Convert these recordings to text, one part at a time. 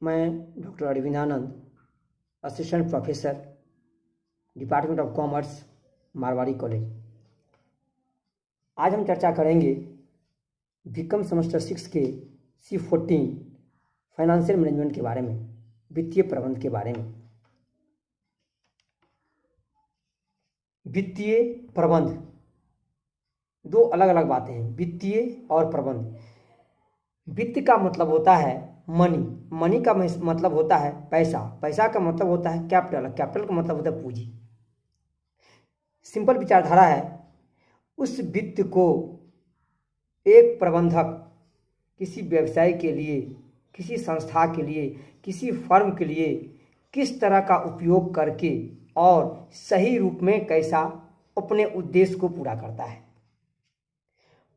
मैं doctor Arvindanand, assistant professor, department of commerce, Marwari college. आज हम चर्चा करेंगे बीकॉम सेमेस्टर 6 के C14 फाइनेंशियल मैनेजमेंट के बारे में, वित्तीय प्रबंध के बारे में। वित्तीय प्रबंध दो अलग अलग बातें हैं, वित्तीय और प्रबंध। वित्त का मतलब होता है मनी, मनी का मतलब होता है पैसा, पैसा का मतलब होता है कैपिटल, कैपिटल का मतलब होता है पूंजी। सिंपल विचारधारा है, उस वित्त को एक प्रबंधक किसी व्यवसाय के लिए, किसी संस्था के लिए, किसी फर्म के लिए किस तरह का उपयोग करके और सही रूप में कैसा अपने उद्देश्य को पूरा करता है।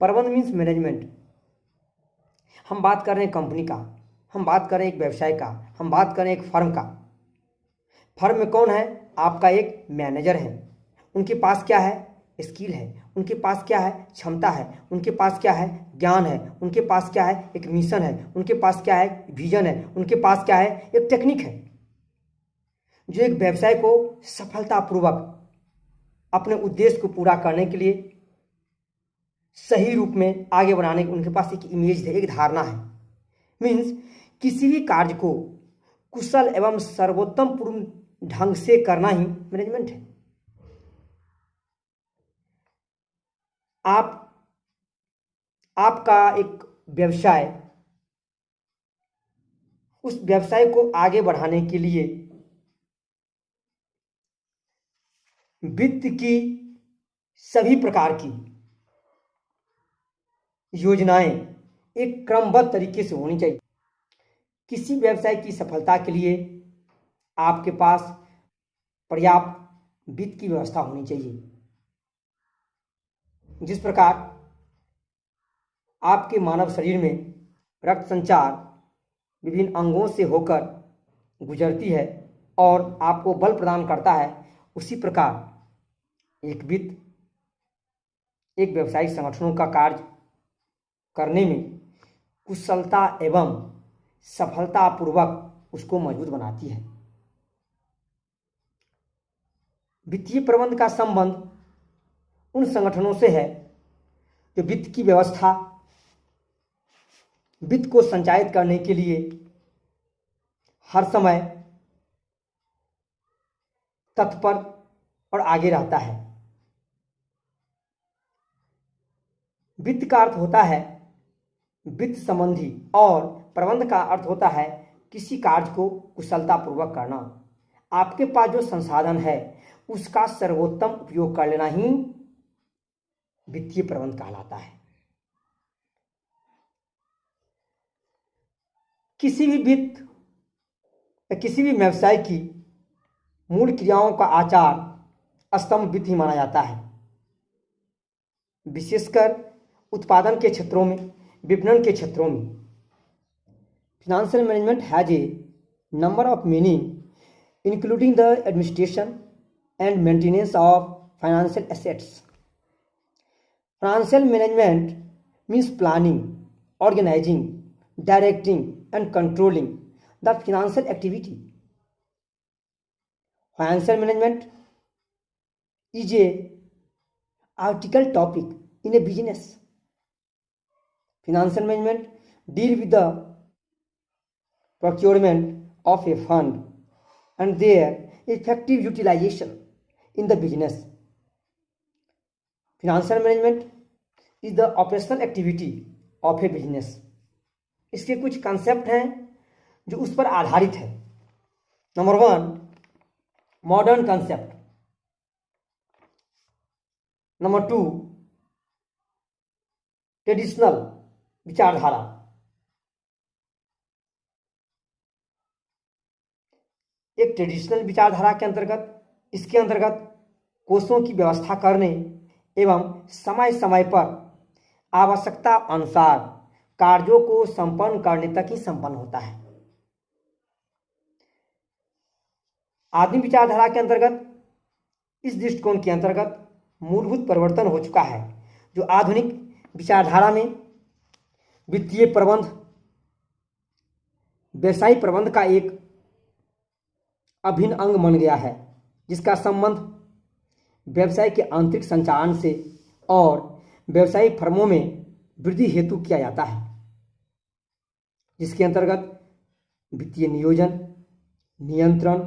प्रबंध मीन्स मैनेजमेंट। हम बात कर रहे हैं कंपनी का, हम बात करें एक व्यवसाय का, हम बात करें एक फर्म का। फर्म में कौन है? आपका एक मैनेजर है। उनके पास क्या है? स्किल है। उनके पास क्या है? क्षमता है। उनके पास क्या है? ज्ञान है। उनके पास क्या है? एक मिशन है। उनके पास क्या है? विजन है। उनके पास क्या है? एक टेक्निक है, जो एक व्यवसाय को सफलतापूर्वक अपने उद्देश्य को पूरा करने के लिए सही रूप में आगे बढ़ाने की उनके पास एक इमेज है, एक धारणा है। मीन्स किसी भी कार्य को कुशल एवं सर्वोत्तम पूर्ण ढंग से करना ही मैनेजमेंट है। आपका एक व्यवसाय, उस व्यवसाय को आगे बढ़ाने के लिए वित्त की सभी प्रकार की योजनाएं एक क्रमबद्ध तरीके से होनी चाहिए। किसी व्यवसाय की सफलता के लिए आपके पास पर्याप्त वित्त की व्यवस्था होनी चाहिए। जिस प्रकार आपके मानव शरीर में रक्त संचार विभिन्न अंगों से होकर गुजरती है और आपको बल प्रदान करता है, उसी प्रकार एक वित्त एक व्यावसायिक संगठनों का कार्य करने में कुशलता एवं सफलतापूर्वक उसको मजबूत बनाती है। वित्तीय प्रबंध का संबंध उन संगठनों से है जो वित्त की व्यवस्था, वित्त को संचालित करने के लिए हर समय तत्पर और आगे रहता है। वित्त का अर्थ होता है वित्त संबंधी और प्रबंध का अर्थ होता है किसी कार्य को कुशलतापूर्वक करना। आपके पास जो संसाधन है उसका सर्वोत्तम उपयोग कर लेना ही वित्तीय प्रबंध कहलाता है। किसी भी वित्त या किसी भी व्यवसाय की मूल क्रियाओं का आचार स्तंभ वित्त ही माना जाता है। विशेषकर उत्पादन के क्षेत्रों में, विपणन के क्षेत्रों में financial management has a number of meaning including the administration and maintenance of financial assets. Financial management means planning, organising, directing and controlling the financial activity. Financial management is a article topic in a business. Financial management deal with the procurement of a fund and their effective utilization in the business. Financial management is the operational activity of a business. इसके कुछ concept हैं जो उस पर आधारित है। Number 1, modern concept. Number 2, traditional विचारधारा। एक ट्रेडिशनल विचारधारा के अंतर्गत, इसके अंतर्गत कोषों की व्यवस्था करने एवं समय समय पर आवश्यकता अनुसार कार्यों को संपन्न करने तक ही संपन्न होता है। आधुनिक विचारधारा के अंतर्गत, इस दृष्टिकोण के अंतर्गत मूलभूत परिवर्तन हो चुका है, जो आधुनिक विचारधारा में वित्तीय प्रबंध व्यवसायिक प्रबंध का एक अभिन्न अंग बन गया है, जिसका संबंध व्यवसाय के आंतरिक संचालन से और व्यवसायिक फर्मों में वृद्धि हेतु किया जाता है, जिसके अंतर्गत वित्तीय नियोजन, नियंत्रण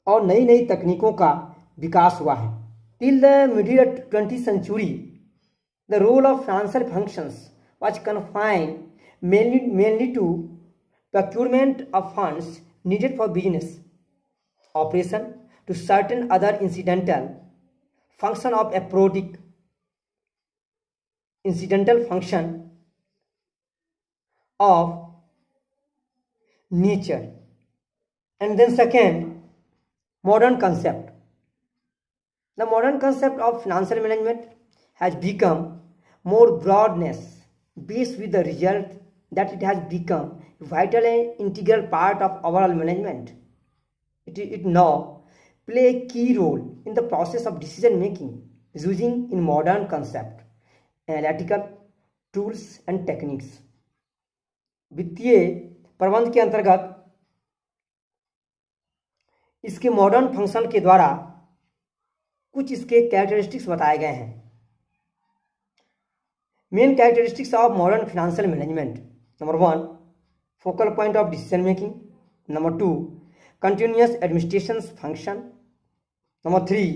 और नई नई तकनीकों का विकास हुआ है। Till the middle 20th century, the role of financial functions was confined mainly to procurement of funds needed for business operation, to certain other incidental function of apodic incidental function of nature. And then second, modern concept. The modern concept of financial management has become more broadness based, with the result that it has become a vital and integral part of overall management. It now play a key role in the process of decision making, using in modern concept, analytical tools and techniques. वित्तीय प्रबंध के अंतर्गत इसके modern function के द्वारा कुछ इसके characteristics बताए गए हैं। Main characteristics of modern financial management: number 1, focal point of decision making; number 2, continuous administration function; number 3,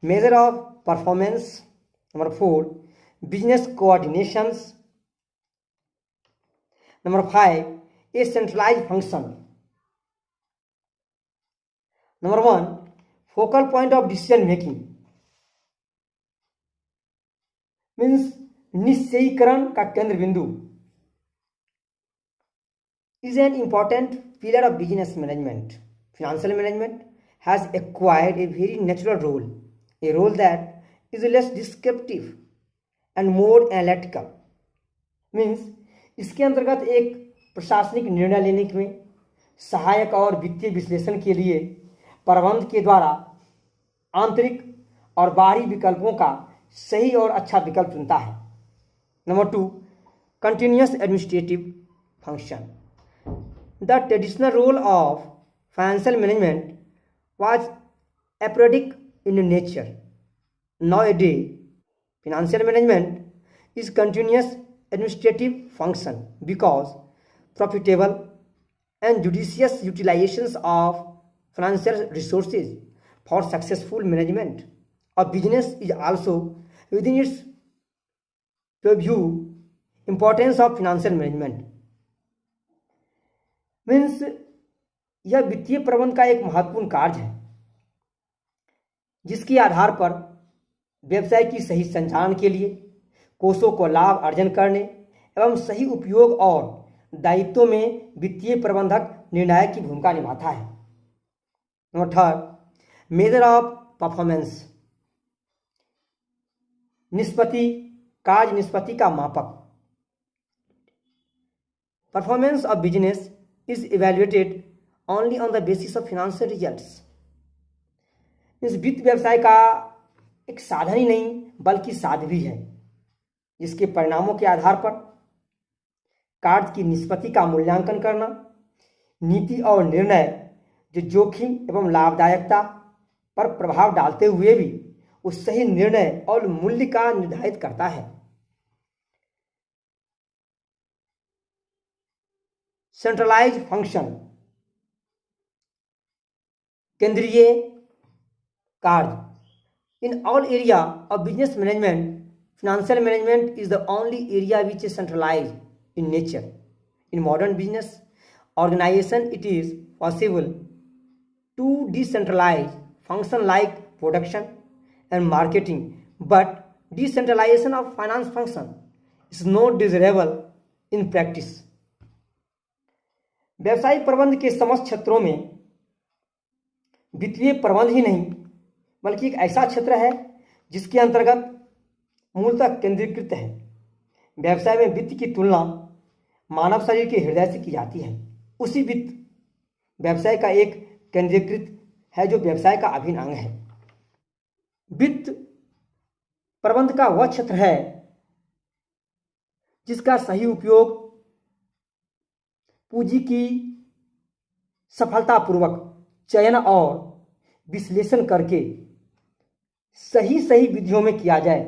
measure of performance; number 4, business coordinations; number 5, a centralised function. Number 1, focal point of decision making means निश्चयीकरण का केंद्र बिंदु is an important pillar of business management. Financial management has acquired a very natural role, a role that is less descriptive and more analytical. Means इसके अंतर्गत एक प्रशासनिक निर्णय लेने में सहायक और वित्तीय विश्लेषण के लिए प्रबंध के द्वारा आंतरिक और बाहरी विकल्पों का सही और अच्छा विकल्प चुनता है। Number 2, continuous administrative function. The traditional role of financial management was apodic in nature. Nowadays, financial management is continuous administrative function because profitable and judicious utilizations of financial resources for successful management of business is also within its purview. Importance of financial management means यह वित्तीय प्रबंध का एक महत्वपूर्ण कार्य है, जिसके आधार पर व्यवसाय की सही संचालन के लिए कोषों को लाभ अर्जन करने एवं सही उपयोग और दायित्वों में वित्तीय प्रबंधक निर्णायक की भूमिका निभाता है। नंबर 3, मेजर ऑफ परफॉर्मेंस, निष्पत्ति, कार्य निष्पत्ति का मापक। Performance of business is evaluated only on the basis of financial results. इस वित्त व्यवसाय का एक साधन ही नहीं बल्कि साध भी है, जिसके परिणामों के आधार पर कार्य की निष्पत्ति का मूल्यांकन करना, नीति और निर्णय जो जोखिम एवं लाभदायकता पर प्रभाव डालते हुए भी उस सही निर्णय और मूल्य का निर्धारित करता है। सेंट्रलाइज्ड फंक्शन, केंद्रीय कार्य। In all area of business management, financial management is the only area which is centralized in nature. In modern business organization, it is possible to decentralize function like production and marketing, but decentralization of finance function is not desirable in practice. व्यावसायिक प्रबंध के समस्त क्षेत्रों में वित्तीय प्रबंध ही नहीं बल्कि एक ऐसा क्षेत्र है जिसके अंतर्गत मूलतः केंद्रीकृत है। व्यवसाय में वित्त की तुलना मानव शरीर के हृदय से की जाती है। उसी वित्त व्यवसाय का एक केंद्रीकृत है जो व्यवसाय का अभिन्न अंग है। वित्त प्रबंध का वह क्षेत्र है जिसका सही उपयोग पूंजी की सफलतापूर्वक चयन और विश्लेषण करके सही सही विधियों में किया जाए।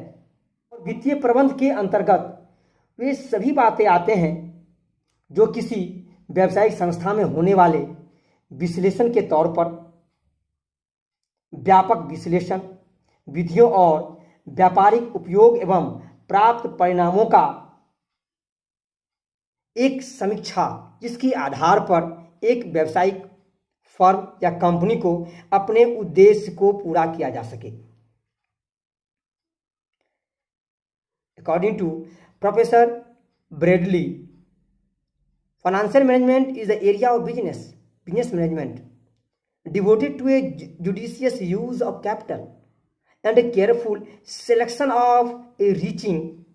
और वित्तीय प्रबंध के अंतर्गत वे सभी बातें आते हैं जो किसी व्यावसायिक संस्था में होने वाले विश्लेषण के तौर पर व्यापक विश्लेषण, विधियों और व्यापारिक उपयोग एवं प्राप्त परिणामों का एक समीक्षा, जिसके आधार पर एक व्यावसायिक फर्म या कंपनी को अपने उद्देश्य को पूरा किया जा सके। According to Professor Bradley, financial management is the area of business management devoted to a judicious use of capital and a careful selection of a reaching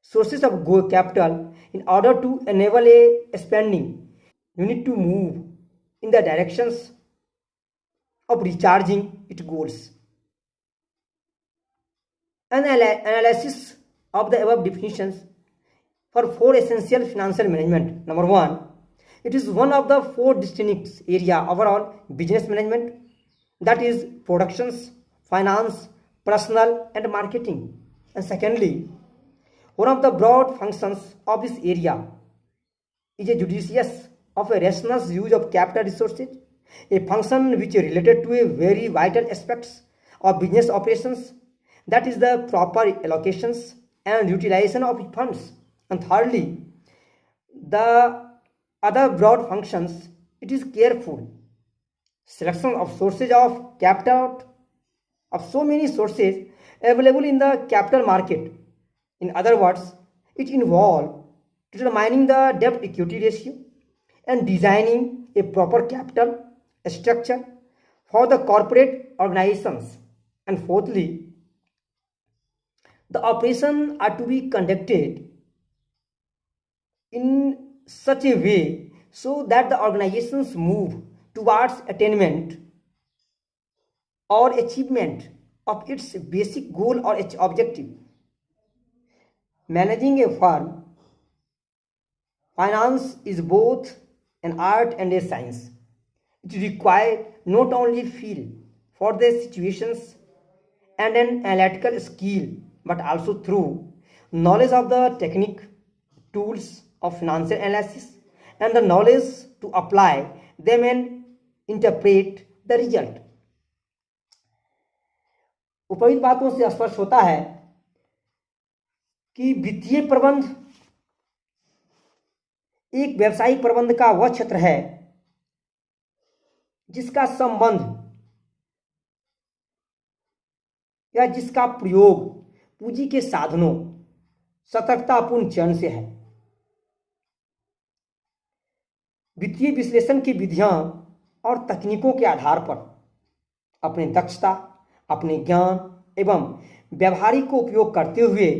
sources of capital in order to enable a spending. You need to move in the directions of recharging its goals. An analysis of the above definitions for 4 essential financial management. Number 1, it is one of the 4 distinct area overall business management, that is productions, finance, personal and marketing. And secondly, one of the broad functions of this area is a judicious of a rational use of capital resources, a function which is related to a very vital aspects of business operations, that is the proper allocations and utilization of funds. And thirdly, the other broad functions, it is careful selection of sources of capital of so many sources available in the capital market. In other words, it involves determining the debt equity ratio and designing a proper capital structure for the corporate organizations. And fourthly, the operations are to be conducted in such a way so that the organizations move towards attainment or achievement of its basic goal or its objective. Managing a firm, finance is both an art and a science. It requires not only feel for the situations and an analytical skill, but also through knowledge of the technique, tools of financial analysis, and the knowledge to apply them and interpret the result. उपयुक्त बातों से स्पष्ट होता है कि वित्तीय प्रबंध एक व्यावसायिक प्रबंध का वह क्षेत्र है जिसका संबंध या जिसका प्रयोग पूंजी के साधनों सतर्कतापूर्ण चयन से है। वित्तीय विश्लेषण की विधियां और तकनीकों के आधार पर अपने दक्षता, अपने ज्ञान एवं व्यवहारिक को उपयोग करते हुए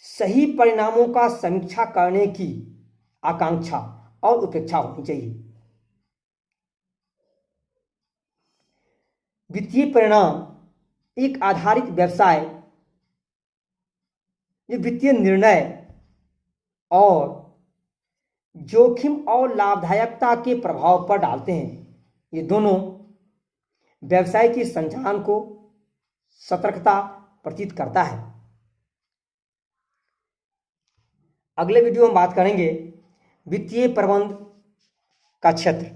सही परिणामों का समीक्षा करने की आकांक्षा और उपेक्षा होनी चाहिए। वित्तीय परिणाम एक आधारित व्यवसाय जो वित्तीय निर्णय और जोखिम और लाभदायकता के प्रभाव पर डालते हैं, ये दोनों व्यवसाय के संचालन को सतर्कता प्रतीत करता है। अगले वीडियो में बात करेंगे वित्तीय प्रबंध का क्षेत्र।